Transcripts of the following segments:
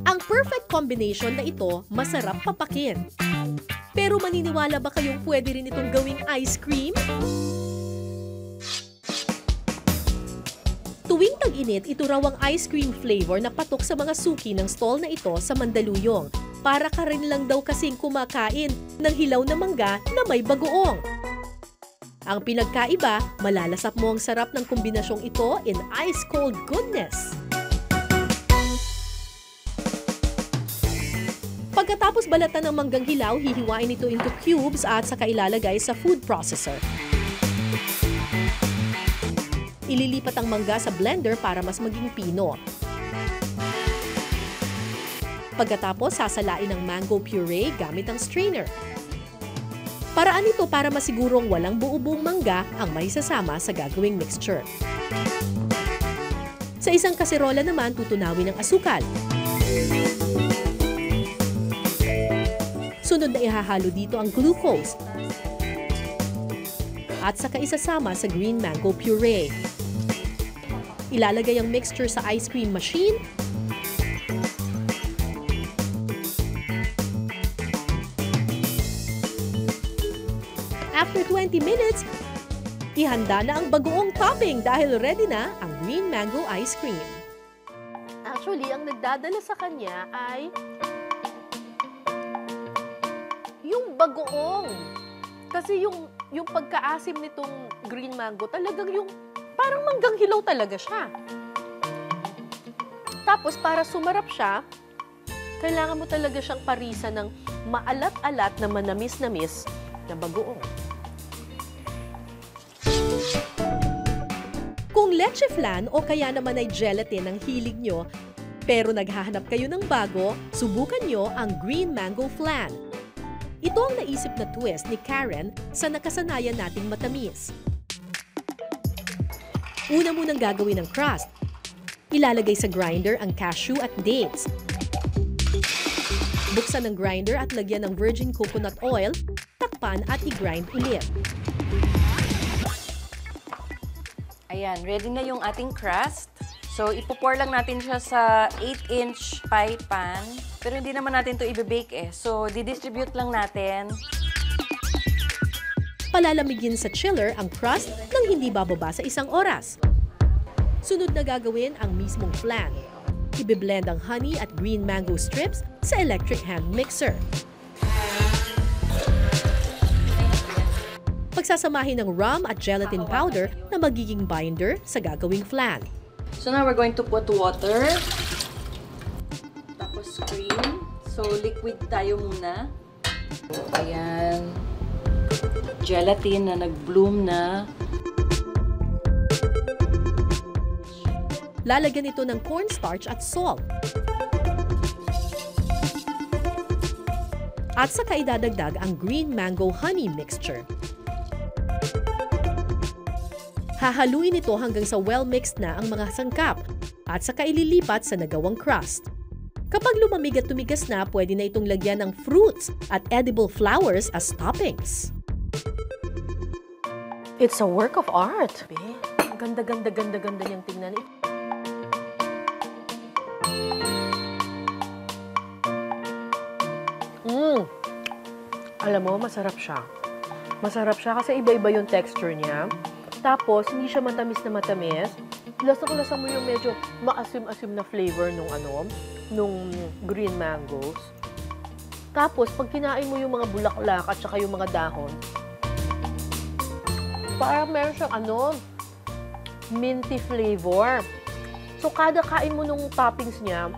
Ang perfect combination na ito, masarap papakin. Pero maniniwala ba kayong pwede rin itong gawing ice cream? Tuwing tag-init, ito raw ang ice cream flavor na patok sa mga suki ng stall na ito sa Mandaluyong. Para ka rin lang daw kasing kumakain ng hilaw na mangga na may bagoong. Ang pinagkaiba, malalasap mo ang sarap ng kombinasyong ito in ice-cold goodness. Pagkatapos balatan ng manggang hilaw, hihiwain ito into cubes at saka ilalagay sa food processor. Ililipat ang mangga sa blender para mas maging pino. Pagkatapos, sasalain ang mango puree gamit ang strainer. Paraan ito para masigurong walang buo-buong mangga ang maisasama sa gagawing mixture. Sa isang kaserola naman, tutunawin ang asukal. Sunod na ihahalo dito ang glucose at saka isasama sa green mango puree. Ilalagay ang mixture sa ice cream machine. After 20 minutes, ihanda na ang bagoong topping dahil ready na ang green mango ice cream. Actually, ang nagdadala sa kanya ay yung bagoong. Kasi yung pagkaasim nitong green mango, talagang yung parang manggang hilaw talaga siya. Tapos, para sumarap siya, kailangan mo talaga siyang parisa ng maalat-alat na manamis-namis na bagoong. Kung leche flan o kaya naman ay gelatin ang hilig nyo, pero naghahanap kayo ng bago, subukan nyo ang green mango flan. Ito ang naisip na twist ni Karen sa nakasanayan nating matamis. Una munang gagawin ang crust. Ilalagay sa grinder ang cashew at dates. Buksan ang grinder at lagyan ng virgin coconut oil, takpan at i-grind ulit. Ayan, ready na yung ating crust. So, ipopour lang natin siya sa 8-inch pie pan. Pero hindi naman natin ito i-bake eh. So, didistribute lang natin. Palalamigin sa chiller ang crust nang hindi bababa sa 1 oras. Sunod na gagawin ang mismong flan. Ibe-blend ang honey at green mango strips sa electric hand mixer. Pagsasamahin ng rum at gelatin powder na magiging binder sa gagawing flan. So now we're going to put water. Tapos cream. So liquid tayo muna. Ayan. Gelatin na nag-bloom na. Lalagyan ito ng cornstarch at salt. At saka idadagdag ang green mango honey mixture. Hahaluin ito hanggang sa well-mixed na ang mga sangkap at saka ililipat sa nagawang crust. Kapag lumamig at tumigas na, pwede na itong lagyan ng fruits at edible flowers as toppings. It's a work of art. Ang ganda niyang tingnan. Alam mo, masarap siya. Masarap siya kasi iba-iba yung texture niya. Tapos, hindi siya matamis na matamis. Lasang-lasa mo yung medyo maasim-asim na flavor nung green mangoes. Tapos, pag kinain mo yung mga bulaklak at saka yung mga dahon, parang meron siyang minty flavor. So, kada kain mo nung toppings niya,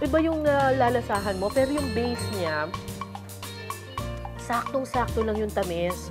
iba yung nalalasahan mo, pero yung base niya, saktong-sakto lang yung tamis.